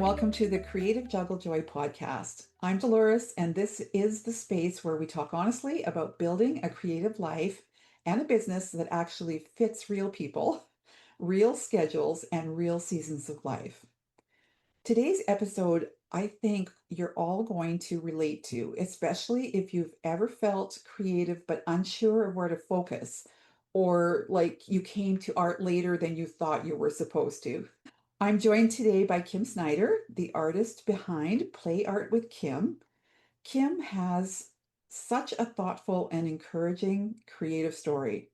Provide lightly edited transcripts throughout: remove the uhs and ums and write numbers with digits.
welcome to the Creative Juggle Joy podcast. I'm Delores, and this is the space where we talk honestly about building a creative life and a business that actually fits real people, real schedules, and real seasons of life. Today's episode, I think you're all going to relate to, especially if you've ever felt creative but unsure of where to focus, or like you came to art later than you thought you were supposed to. I'm joined today by Kim Snider, the artist behind Play Art with Kim. Kim has such a thoughtful and encouraging creative story.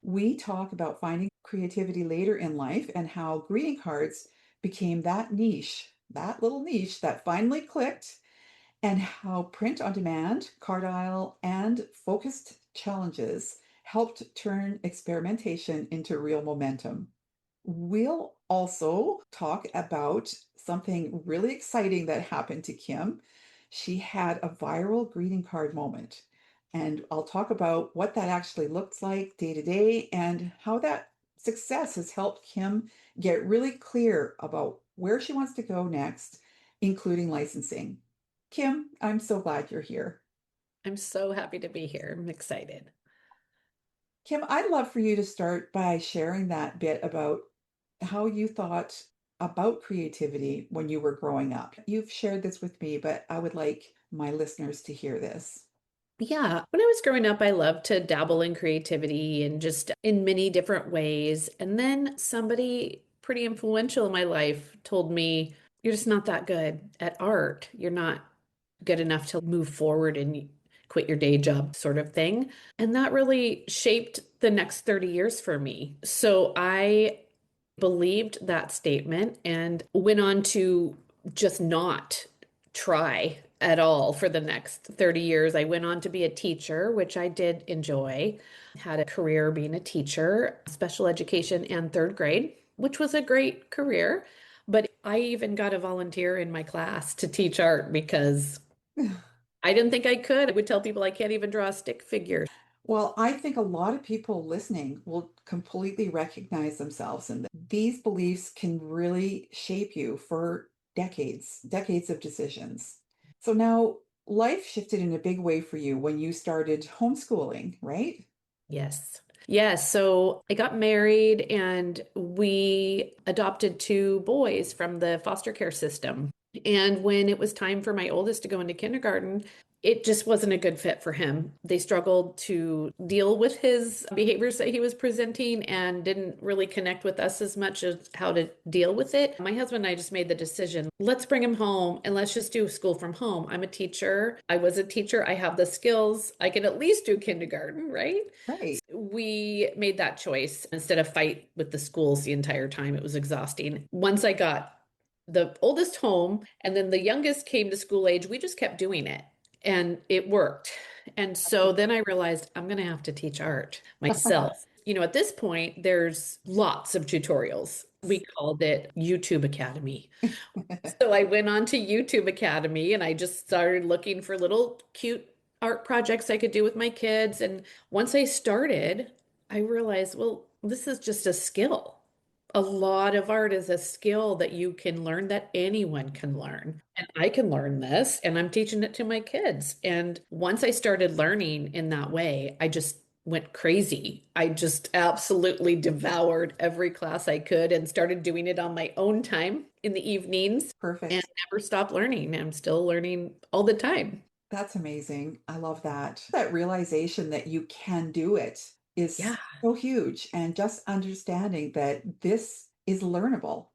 We talk about finding creativity later in life and how greeting cards became that niche, that little niche that finally clicked, and how print on demand, Card Isle, and focused challenges helped turn experimentation into real momentum. We'll also talk about something really exciting that happened to Kim. She had a viral greeting card moment, and I'll talk about what that actually looks like day to day and how that success has helped Kim get really clear about where she wants to go next, including licensing. Kim, I'm so glad you're here. I'm so happy to be here. I'm excited. Kim, I'd love for you to start by sharing that bit about how you thought about creativity when you were growing up. You've shared this with me, but I would like my listeners to hear this. Yeah, when I was growing up, I loved to dabble in creativity and just in many different ways. And then somebody pretty influential in my life told me, "You're just not that good at art. You're not good enough to move forward and quit your day job," sort of thing. And that really shaped the next 30 years for me. So I believed that statement and went on to just not try at all for the next 30 years. I went on to be a teacher, which I did enjoy. Had a career being a teacher, special education and third grade, which was a great career. But I even got a volunteer in my class to teach art because I didn't think I could. I would tell people I can't even draw a stick figure. Well, I think a lot of people listening will completely recognize themselves in these beliefs can really shape you for decades, decades of decisions. So now life shifted in a big way for you when you started homeschooling, right? Yes. Yes. So I got married and we adopted two boys from the foster care system. And when it was time for my oldest to go into kindergarten, it just wasn't a good fit for him. They struggled to deal with his behaviors that he was presenting and didn't really connect with us as much as how to deal with it. My husband and I just made the decision, let's bring him home and let's just do school from home. I'm a teacher. I was a teacher. I have the skills. I can at least do kindergarten, right? Right. We made that choice instead of fight with the schools the entire time. It was exhausting. Once I got the oldest home and then the youngest came to school age, we just kept doing it and it worked. And so then I realized I'm going to have to teach art myself. At this point, there's lots of tutorials. We called it YouTube Academy. So I went on to YouTube Academy and I just started looking for little cute art projects I could do with my kids. And once I started, I realized, well, this is just a skill. A lot of art is a skill that you can learn, that anyone can learn. And I can learn this, and I'm teaching it to my kids. And once I started learning in that way, I just went crazy. I just absolutely devoured every class I could and started doing it on my own time in the evenings and Perfect. never stopped learning. I'm still learning all the time. That's amazing. I love that. That realization that you can do it is Yeah, so huge. And just understanding that this is learnable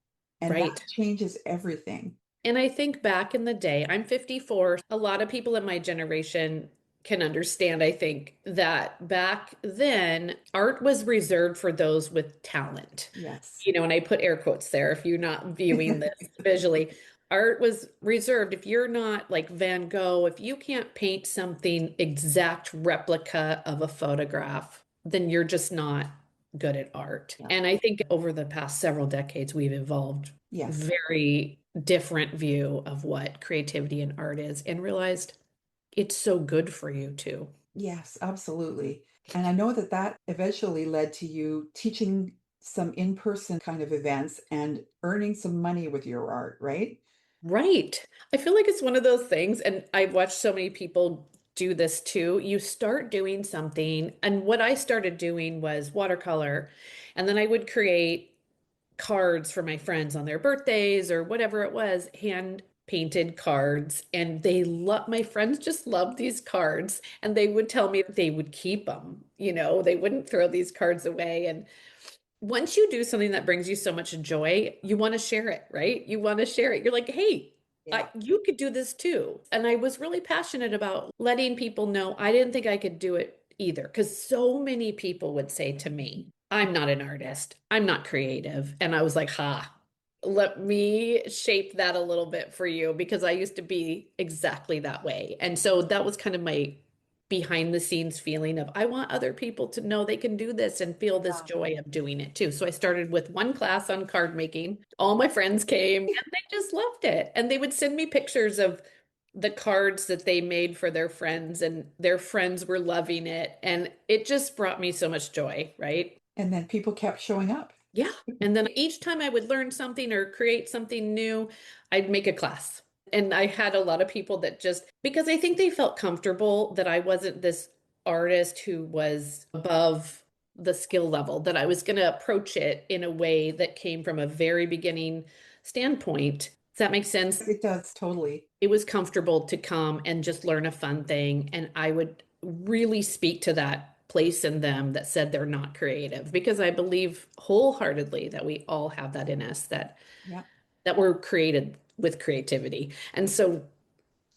and that right. changes everything. And I think back in the day, I'm 54. A lot of people in my generation can understand, I think, that back then art was reserved for those with talent. Yes. And I put air quotes there if you're not viewing this visually. Art was reserved. If you're not like Van Gogh, if you can't paint something exact replica of a photograph, then you're just not good at art. Yeah. And I think over the past several decades, we've evolved Yes. very different view of what creativity and art is and realized it's so good for you too. Yes, absolutely. And I know that that eventually led to you teaching some in-person kind of events and earning some money with your art, right? Right. I feel like it's one of those things, and I've watched so many people do this too. You start doing something, and what I started doing was watercolor, and then I would create cards for my friends on their birthdays or whatever it was, hand painted cards. And my friends just loved these cards, and they would tell me they would keep them, they wouldn't throw these cards away. And once you do something that brings you so much joy, you want to share it, right? You want to share it. You're like, hey, Yeah. you could do this too. And I was really passionate about letting people know I didn't think I could do it either. Because so many people would say to me, I'm not an artist, I'm not creative. And I was like, let me shape that a little bit for you because I used to be exactly that way. And so that was kind of my behind the scenes feeling of I want other people to know they can do this and feel this Yeah. joy of doing it too. So I started with one class on card making. All my friends came and they just loved it. And they would send me pictures of the cards that they made for their friends, and their friends were loving it. And it just brought me so much joy, right? And then people kept showing up. Yeah. And then each time I would learn something or create something new, I'd make a class. And I had a lot of people that just, because I think they felt comfortable that I wasn't this artist who was above the skill level, that I was going to approach it in a way that came from a very beginning standpoint. Does that make sense? It does totally. It was comfortable to come and just learn a fun thing. And I would really speak to that place in them that said they're not creative because I believe wholeheartedly that we all have that in us Yeah. that we're created with creativity. And so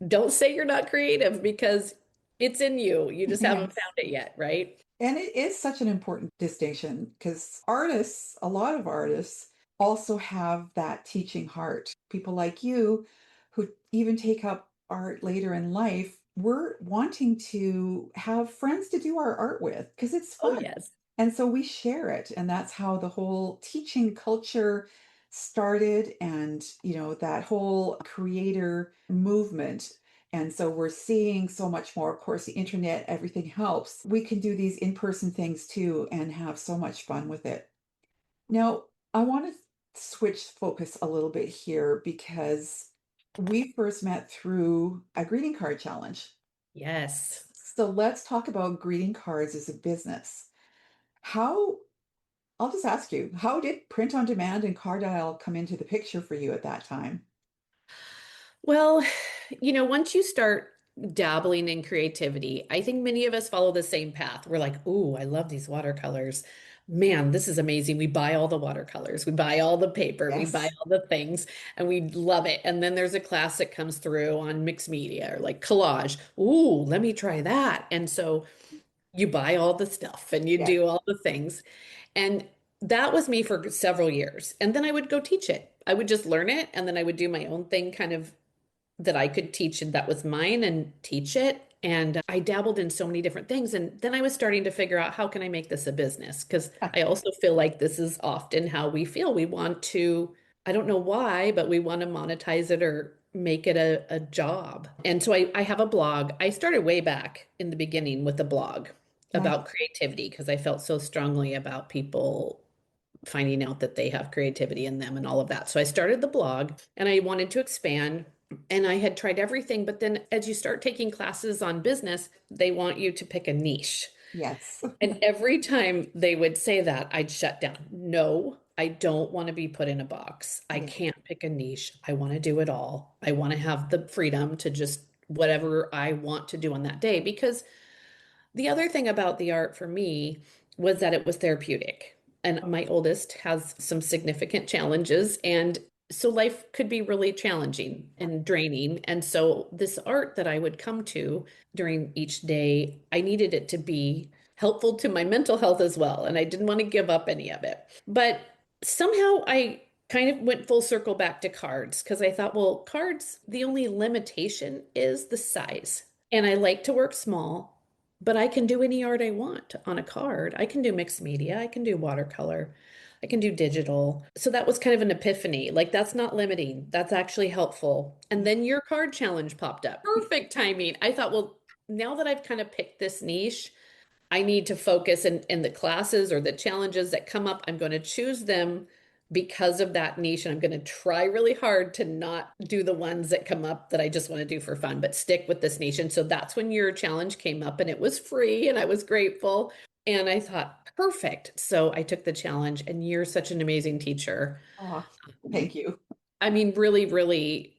don't say you're not creative because it's in you. You just haven't Yes. found it yet, right? And it is such an important distinction because artists, a lot of artists, also have that teaching heart. People like you who even take up art later in life, we're wanting to have friends to do our art with because it's Oh, fun. yes. And so we share it. And that's how the whole teaching culture started and, that whole creator movement. And so we're seeing so much more. Of course, the internet, everything helps. We can do these in-person things too and have so much fun with it. Now, I want to switch focus a little bit here because we first met through a greeting card challenge. Yes. So let's talk about greeting cards as a business. How, I'll just ask you, how did print on demand and Card Isle come into the picture for you at that time? Well, once you start dabbling in creativity, I think many of us follow the same path. We're like, "Ooh, I love these watercolors. Man, this is amazing. We buy all the watercolors, we buy all the paper, we buy Yes. all the things, and we love it." And then there's a class that comes through on mixed media or like collage. Ooh, let me try that. And so you buy all the stuff and you Yeah. do all the things. And that was me for several years. And then I would go teach it. I would just learn it and then I would do my own thing kind of that I could teach and that was mine and teach it. And I dabbled in so many different things. And then I was starting to figure out how can I make this a business? Because I also feel like this is often how we feel. We want to, I don't know why, but we want to monetize it or make it a job. And so I have a blog. I started way back in the beginning with a blog Nice. about creativity because I felt so strongly about people finding out that they have creativity in them and all of that. So I started the blog and I wanted to expand and I had tried everything. But then as you start taking classes on business, they want you to pick a niche. Yes. And every time they would say that, I'd shut down. No, I don't want to be put in a box. I Yeah. can't pick a niche. I want to do it all. I want to have the freedom to just whatever I want to do on that day because the other thing about the art for me was that it was therapeutic. And my oldest has some significant challenges. And so life could be really challenging and draining. And so this art that I would come to during each day, I needed it to be helpful to my mental health as well. And I didn't want to give up any of it. But somehow I kind of went full circle back to cards because I thought, well, cards, the only limitation is the size. And I like to work small, but I can do any art I want on a card. I can do mixed media, I can do watercolor, I can do digital. So that was kind of an epiphany. Like, that's not limiting, that's actually helpful. And then your card challenge popped up. Perfect timing. I thought, well, now that I've kind of picked this niche, I need to focus in the classes or the challenges that come up. I'm going to choose them because of that niche. And I'm going to try really hard to not do the ones that come up that I just want to do for fun, but stick with this niche. And so that's when your challenge came up and it was free and I was grateful. And I thought, perfect. So I took the challenge and you're such an amazing teacher. Oh, thank you. I mean, really, really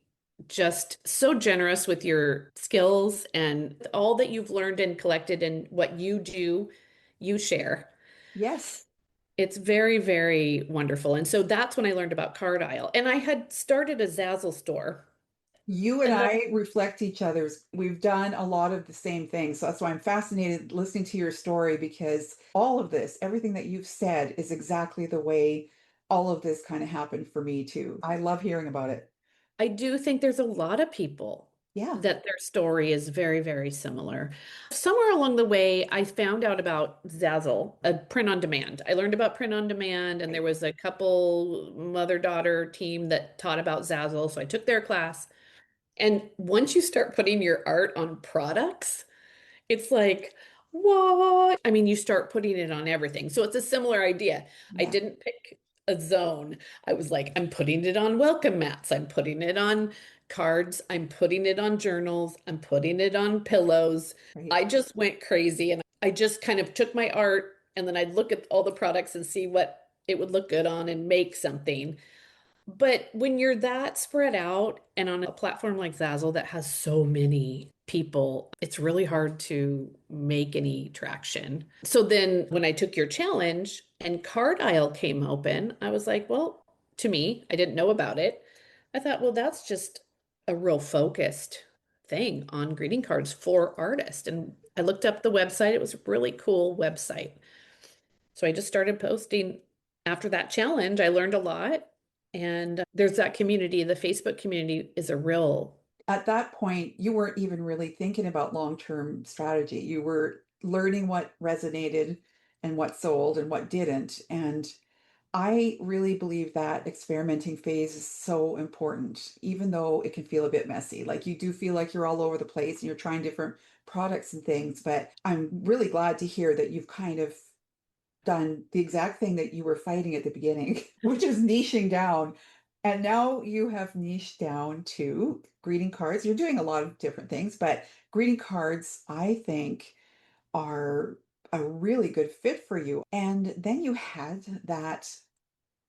just so generous with your skills and all that you've learned and collected and what you do, you share. Yes. It's very, very wonderful. And so that's when I learned about Card Isle. And I had started a Zazzle store. You and And then I reflect each other's. We've done a lot of the same things. So that's why I'm fascinated listening to your story because all of this, everything that you've said, is exactly the way all of this kind of happened for me too. I love hearing about it. I do think there's a lot of people Yeah. that their story is very, very similar. Somewhere along the way, I found out about Zazzle, a print on demand. I learned about print on demand, and there Right. was a couple mother-daughter team that taught about Zazzle. So I took their class. And once you start putting your art on products, it's like, what? I mean, you start putting it on everything. So it's a similar idea. I Yeah. didn't pick a zone. I was like, I'm putting it on welcome mats. I'm putting it on cards. I'm putting it on journals. I'm putting it on pillows. Right. I just went crazy and I just kind of took my art and then I'd look at all the products and see what it would look good on and make something. But when you're that spread out and on a platform like Zazzle that has so many people, it's really hard to make any traction. So then when I took your challenge and Card Isle came open, I was like, well, to me, I didn't know about it. I thought, well, that's just a real focused thing on greeting cards for artists. And I looked up the website. It was a really cool website. So I just started posting after that challenge. I learned a lot. And there's that community. The Facebook community is a real, At that point, you weren't even really thinking about long-term strategy. You were learning what resonated and what sold and what didn't. And I really believe that experimenting phase is so important, even though it can feel a bit messy. Like you do feel like you're all over the place and you're trying different products and things. But I'm really glad to hear that you've kind of done the exact thing that you were fighting at the beginning, which is niching down. And now you have niched down to greeting cards. You're doing a lot of different things, but greeting cards, I think, are a really good fit for you. And then you had that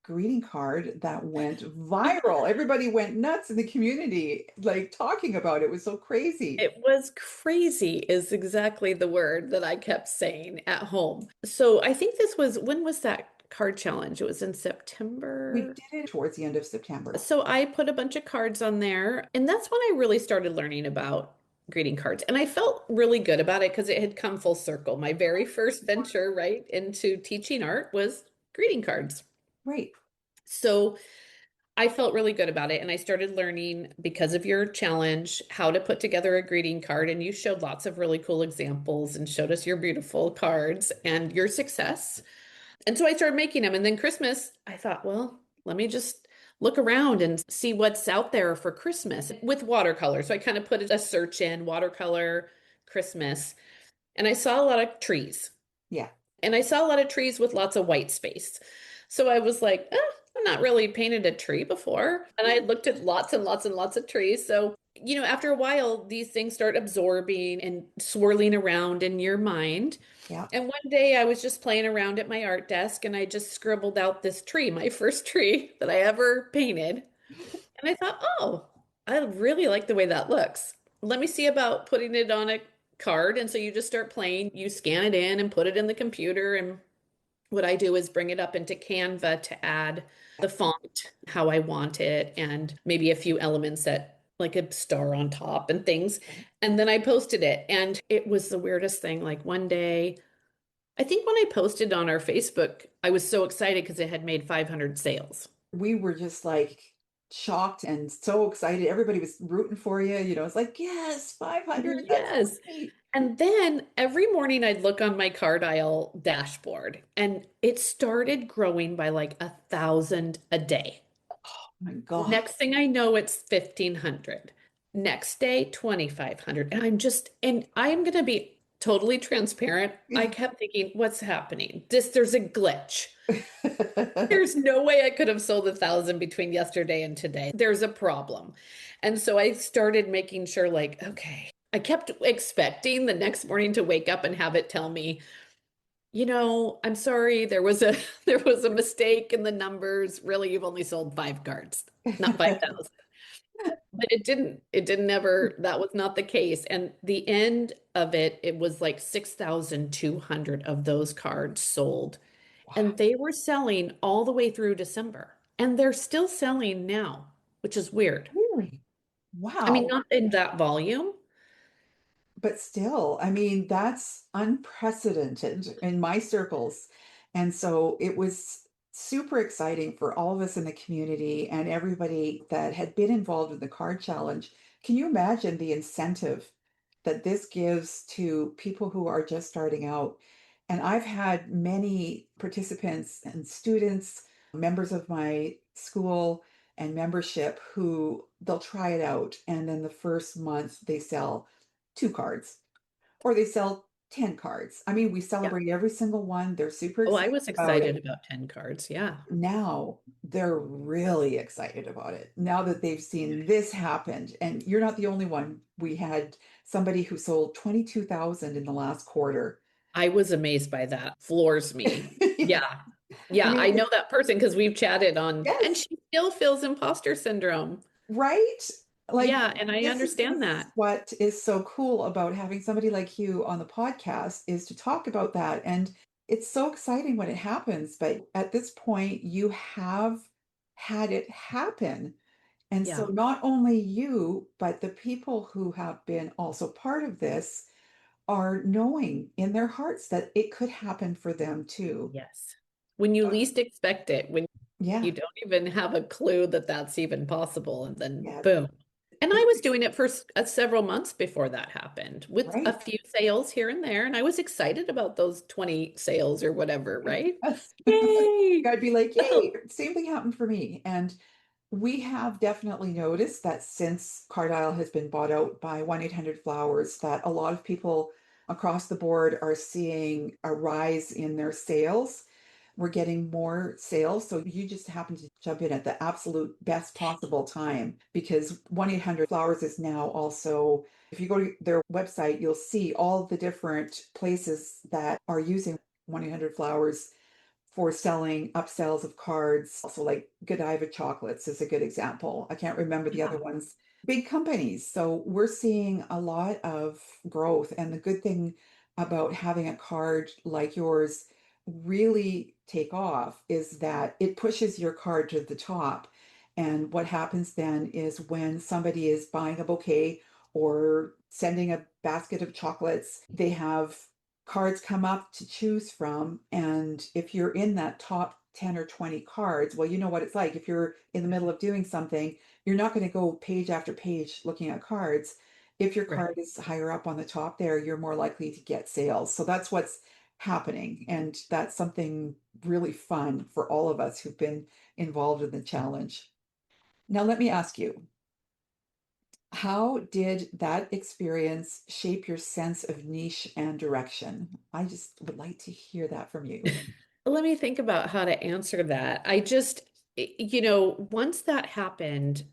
greeting card that went viral. Everybody went nuts in the community, like talking about it. It was so crazy. it was crazy, is exactly the word that I kept saying at home. So I think this was, when was that card challenge? It was in We September. did it towards the end of September. So I put a bunch of cards on there, and that's when I really started learning about greeting cards. And I felt really good about it because it had come full circle. My very first venture right into teaching art was greeting cards. Right. So I felt really good about it. And I started learning because of your challenge how to put together a greeting card. And you showed lots of really cool examples and showed us your beautiful cards and your success. And so I started making them. And then Christmas, I thought, well, let me just look around and see what's out there for Christmas with watercolor. So I kind of put a search in watercolor Christmas, and I saw a lot of trees. Yeah. And I saw a lot of trees with lots of white space. So I was like, I've not really painted a tree before. And I looked at lots and lots and lots of trees. So, after a while, these things start absorbing and swirling around in your mind. Yeah. And one day I was just playing around at my art desk and I just scribbled out this tree, my first tree that I ever painted. And I thought, oh, I really like the way that looks. Let me see about putting it on a card. And so you just start playing, you scan it in and put it in the computer. And what I do is bring it up into Canva to add the font, how I want it, and maybe a few elements that like a star on top and things. And then I posted it. And it was the weirdest thing. Like one day, I think when I posted on our Facebook, I was so excited because it had made 500 sales. We were just like shocked and so excited. Everybody was rooting for you. It's like, yes, 500. That's Yes. great. And then every morning I'd look on my Card Isle dashboard and it started growing by like 1,000 a day. Oh my God. Next thing I know, it's 1,500. Next day, 2,500. And I'm going to be totally transparent. I kept thinking, what's happening? There's a glitch. There's no way I could have sold 1,000 between yesterday and today. There's a problem. And so I started making sure, like, okay, I kept expecting the next morning to wake up and have it tell me, I'm sorry, there was a there was a mistake in the numbers. Really, you've only sold 5 cards, not 5,000. But it didn't. It didn't ever, that was not the case. And the end of it, it was like 6,200 of those cards sold. Wow, And they were selling all the way through December. And they're still selling now, which is weird. really? I mean, Wow. not in that volume. But still, I mean, that's unprecedented in my circles. And so it was super exciting for all of us in the community and everybody that had been involved in the card challenge. Can you imagine the incentive that this gives to people who are just starting out? And I've had many participants and students, members of my school and membership who they'll try it out. And then the first month they sell 2 cards or they sell 10 cards. I mean, we Yeah. celebrate every single one. They're super Oh, I excited was about excited it. about 10 cards. Yeah. Now they're really excited about it. Now that they've seen this happened, and you're not the only one. We had somebody who sold 22,000 in the last quarter. I was amazed by that. Floors me. Yeah. Yeah. I Yeah. mean, I know that person because we've chatted on, and yes, she still feels imposter syndrome. right? Like, Yeah. And I this understand is that. what is so cool about having somebody like you on the podcast is to talk about that. And it's so exciting when it happens. But at this point, you have had it happen. And so Yeah. not only you, but the people who have been also part of this are knowing in their hearts that it could happen for them too. Yes. When you least expect it, when Yeah. you don't even have a clue that that's even possible, and then Yeah. boom. And I It's was doing it for several months before that happened with a right. few sales here and there. And I was excited about those 20 sales or whatever, right? Yes. Yay. I'd be like, yay, same thing happened for me. And we have definitely noticed that since Card Isle has been bought out by 1-800 Flowers, that a lot of people across the board are seeing a rise in their sales. We're getting more sales. So you just happen to jump in at the absolute best possible time because 1-800 Flowers is now also, if you go to their website, you'll see all the different places that are using 1-800 Flowers for selling upsells of cards. Also, like Godiva chocolates is a good example. I can't remember the other Yeah. ones. Big companies. So we're seeing a lot of growth. And the good thing about having a card like yours really take off is that it pushes your card to the top. And what happens then is when somebody is buying a bouquet or sending a basket of chocolates, they have cards come up to choose from. And if you're in that top 10 or 20 cards, well, you know what it's like. If you're in the middle of doing something, you're not going to go page after page looking at cards. If your Right. card is higher up on the top there, you're more likely to get sales. So that's what's happening. And that's something really fun for all of us who've been involved in the challenge. Now, let me ask you, how did that experience shape your sense of niche and direction? I just would like to hear that from you. Let me think about how to answer that. Once that happened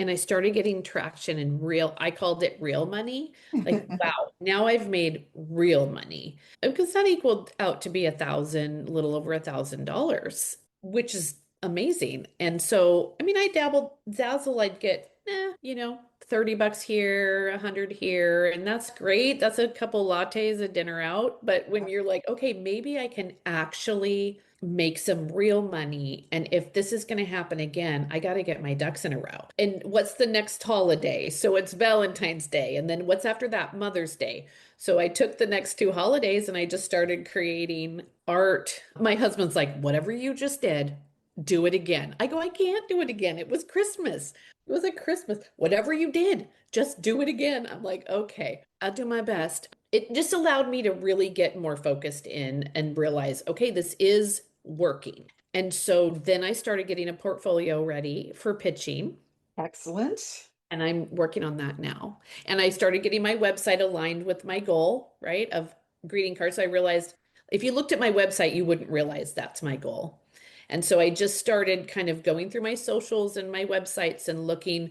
and I started getting traction in real, I called it real money. Like, wow, now I've made real money. Because that equaled out to be 1,000, a little over $1,000, which is amazing. And so, I mean, I dabbled Zazzle, I'd get, 30 bucks here, 100 here, and that's great. That's a couple lattes, a dinner out. But when you're like, okay, maybe I can actually make some real money. And if this is going to happen again, I got to get my ducks in a row. And what's the next holiday? So it's Valentine's Day. And then what's after that? Mother's Day. So I took the next 2 holidays and I just started creating art. My husband's like, whatever you just did, do it again. I go, I can't do it again. It was Christmas. It was at Christmas. Whatever you did, just do it again. I'm like, okay, I'll do my best. It just allowed me to really get more focused in and realize, okay, this is working. And so then I started getting a portfolio ready for pitching. Excellent. And I'm working on that now. And I started getting my website aligned with my goal, right, of greeting cards. So I realized If you looked at my website, you wouldn't realize that's my goal. And so I just started kind of going through my socials and my websites and looking,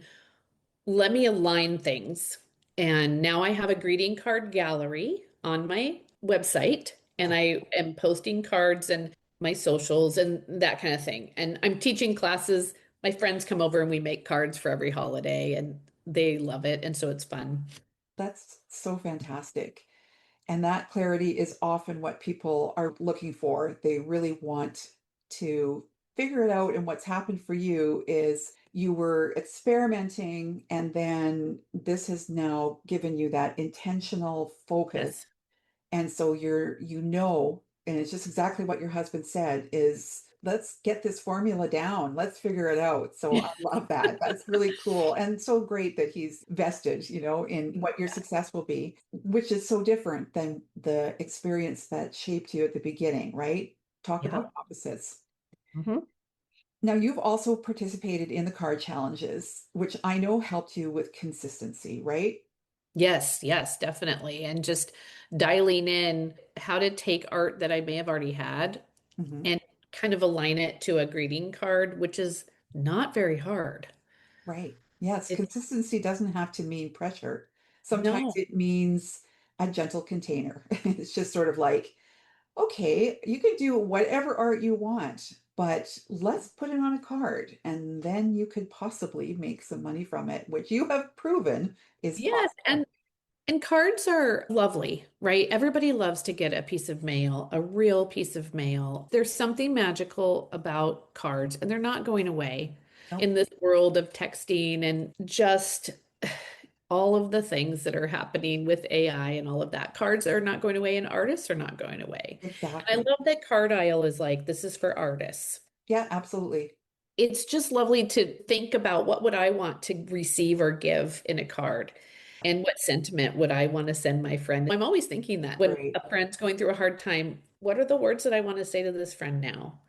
let me align things. And now I have a greeting card gallery on my website, and I am posting cards and my socials and that kind of thing. And I'm teaching classes. My friends come over and we make cards for every holiday, and they love it. And so it's fun. That's so fantastic. And that clarity is often what people are looking for. They really want to figure it out. And what's happened for you is you were experimenting, and then this has now given you that intentional focus. Yes. And so and it's just exactly what your husband said is let's get this formula down. Let's figure it out. So I love that. That's really cool. And so great that he's vested, in what your success will be, which is so different than the experience that shaped you at the beginning, right? Talk Yeah. about opposites. Mhm. Now, you've also participated in the card challenges, which I know helped you with consistency, right? Yes, yes, definitely. And just dialing in how to take art that I may have already had Mhm. and kind of align it to a greeting card, which is not very hard. Right. Yes, It's consistency doesn't have to mean pressure. Sometimes no, it means a gentle container. It's just sort of like, okay, you can do whatever art you want, but let's put it on a card, and then you could possibly make some money from it, which you have proven is yes, possible. and cards are lovely, right? Everybody loves to get a piece of mail, a real piece of mail. There's something magical about cards, and they're not going away No, in this world of texting and just all of the things that are happening with AI and all of that. Cards are not going away, and artists are not going away. And exactly. I love that Card Isle is like, this is for artists. Yeah, absolutely. It's just lovely to think about what would I want to receive or give in a card, and what sentiment would I want to send my friend. I'm always thinking that when Great. a friend's going through a hard time, what are the words that I want to say to this friend now?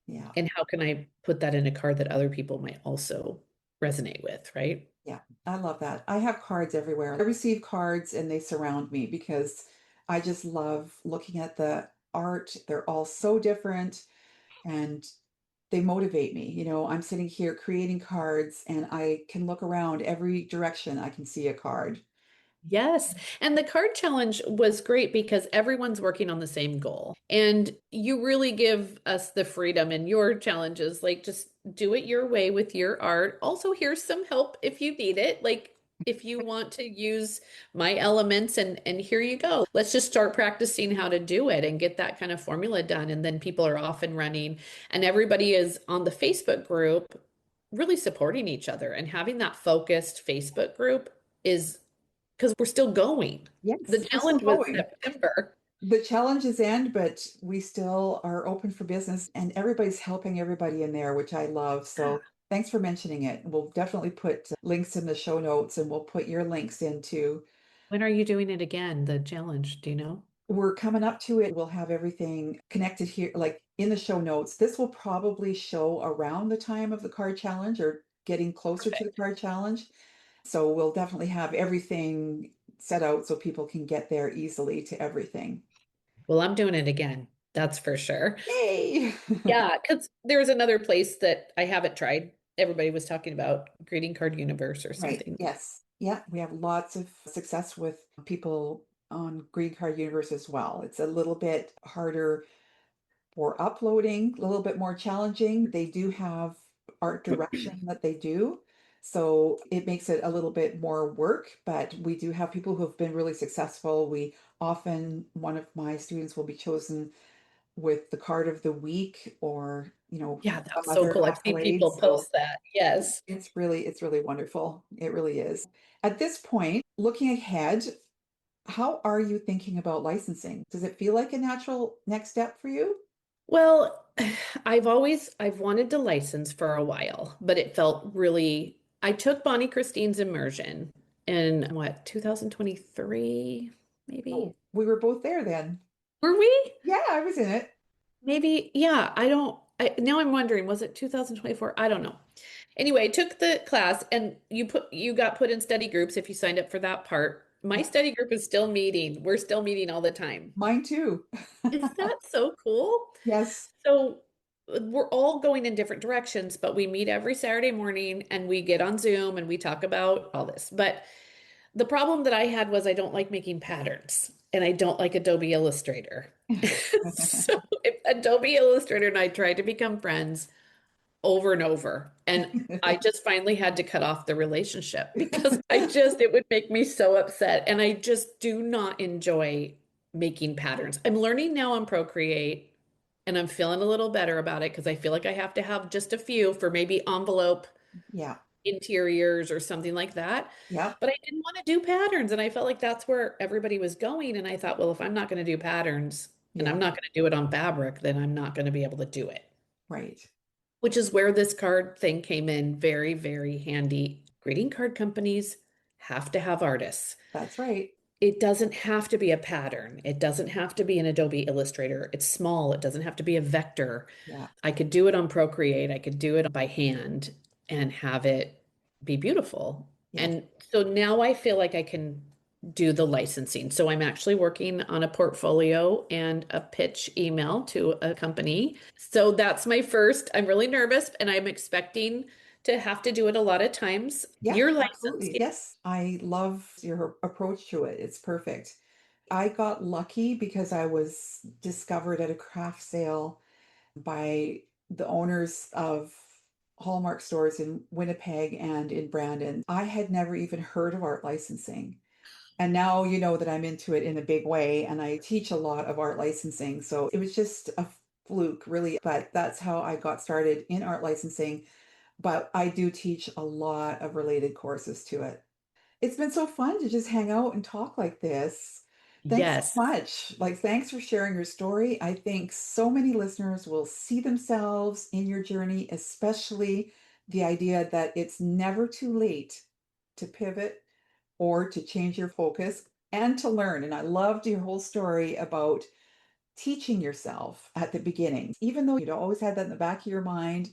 Yeah. And how can I put that in a card that other people might also resonate with, right? Yeah, I love that. I have cards everywhere. I receive cards and they surround me because I just love looking at the art. They're all so different and they motivate me. I'm sitting here creating cards and I can look around every direction. I can see a card. Yes. And the card challenge was great because everyone's working on the same goal. And you really give us the freedom in your challenges. Like, just do it your way with your art. Also, here's some help if you need it. Like, if you want to use my elements, and here you go. Let's just start practicing how to do it and get that kind of formula done. And then people are off and running. And everybody is on the Facebook group really supporting each other, and having that focused Facebook group is because we're still going. The Yes, we're still challenge was going. September. The challenges end, but we still are open for business and everybody's helping everybody in there, which I love. So thanks for mentioning it. We'll definitely put links in the show notes and we'll put your links into. When are you doing it again? The challenge, do you know? We're coming up to it. We'll have everything connected here, like in the show notes. This will probably show around the time of the card challenge or getting closer to the Perfect. card challenge. So we'll definitely have everything set out so people can get there easily to everything. Well, I'm doing it again. That's for sure. Yay! Yeah, because there's another place that I haven't tried. Everybody was talking about Greeting Card Universe or Right. something. Yes. Yeah, we have lots of success with people on Green Card Universe as well. It's a little bit harder for uploading, a little bit more challenging. They do have art direction that they do. So it makes it a little bit more work, but we do have people who have been really successful. One of my students will be chosen with the card of the week or, Yeah, some that's so other cool. I've seen accolade. people So post that. Yes. it's really wonderful. It really is. At this point, looking ahead, how are you thinking about licensing? Does it feel like a natural next step for you? Well, I've wanted to license for a while, but it felt really, I took Bonnie Christine's immersion in what, 2023, Oh, maybe? we were both there then. Were we? Yeah, I was in it. Maybe, yeah, now I'm wondering, was it 2024? I don't know. Anyway, I took the class, and you got put in study groups if you signed up for that part. My Yeah, study group is still meeting. We're still meeting all the time. mine too. Is that so cool? Yes. So we're all going in different directions, but we meet every Saturday morning and we get on Zoom and we talk about all this. But the problem that I had was I don't like making patterns and I don't like Adobe Illustrator. So if Adobe Illustrator and I tried to become friends over and over. And I just finally had to cut off the relationship because it would make me so upset. And I just do not enjoy making patterns. I'm learning now on Procreate and I'm feeling a little better about it because I feel like I have to have just a few for maybe envelope Yeah. interiors or something like that. Yeah. But I didn't want to do patterns. And I felt like that's where everybody was going. And I thought, well, if I'm not going to do patterns and I'm Yeah. not going to do it on fabric, then I'm not going to be able to do it, Right. which is where this card thing came in very, very handy. Greeting card companies have to have artists. That's right. It doesn't have to be a pattern. It doesn't have to be an Adobe Illustrator. It's small. It doesn't have to be a vector. Yeah. I could do it on Procreate. I could do it by hand and have it be beautiful. Yes. And so now I feel like I can do the licensing. So I'm actually working on a portfolio and a pitch email to a company. So that's my first. I'm really nervous and I'm expecting to have to do it a lot of times. Yeah, You're licensed. absolutely. Yes. I love your approach to it. It's perfect. I got lucky because I was discovered at a craft sale by the owners of Hallmark stores in Winnipeg and in Brandon. I had never even heard of art licensing. And now you know that I'm into it in a big way and I teach a lot of art licensing. So it was just a fluke, really. But that's how I got started in art licensing. But I do teach a lot of related courses to it. It's been so fun to just hang out and talk like this. Thanks so Yes. much. Like, thanks for sharing your story. I think so many listeners will see themselves in your journey, especially the idea that it's never too late to pivot or to change your focus and to learn. And I loved your whole story about teaching yourself at the beginning, even though you'd always had that in the back of your mind.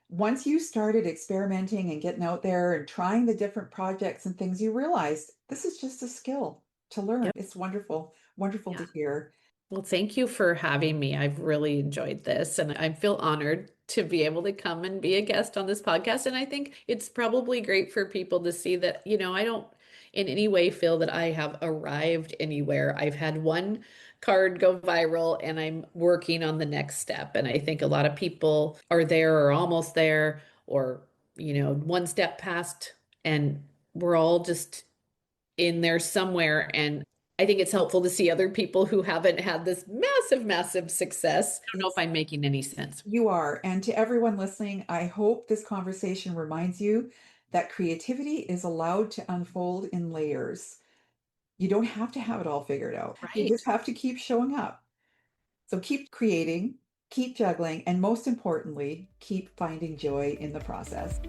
Once you started experimenting and getting out there and trying the different projects and things, you realized this is just a skill to learn. Yep. It's wonderful, wonderful to Yeah. hear. Well, thank you for having me. I've really enjoyed this and I feel honored to be able to come and be a guest on this podcast. And I think it's probably great for people to see that, I don't in any way feel that I have arrived anywhere. I've had one card go viral and I'm working on the next step. And I think a lot of people are there or almost there or, one step past and we're all just in there somewhere. And I think it's helpful to see other people who haven't had this massive, massive success. I don't know if I'm making any sense. You are. And to everyone listening, I hope this conversation reminds you that creativity is allowed to unfold in layers. You don't have to have it all figured out. You Right. just have to keep showing up. So keep creating, keep juggling, and most importantly, keep finding joy in the process.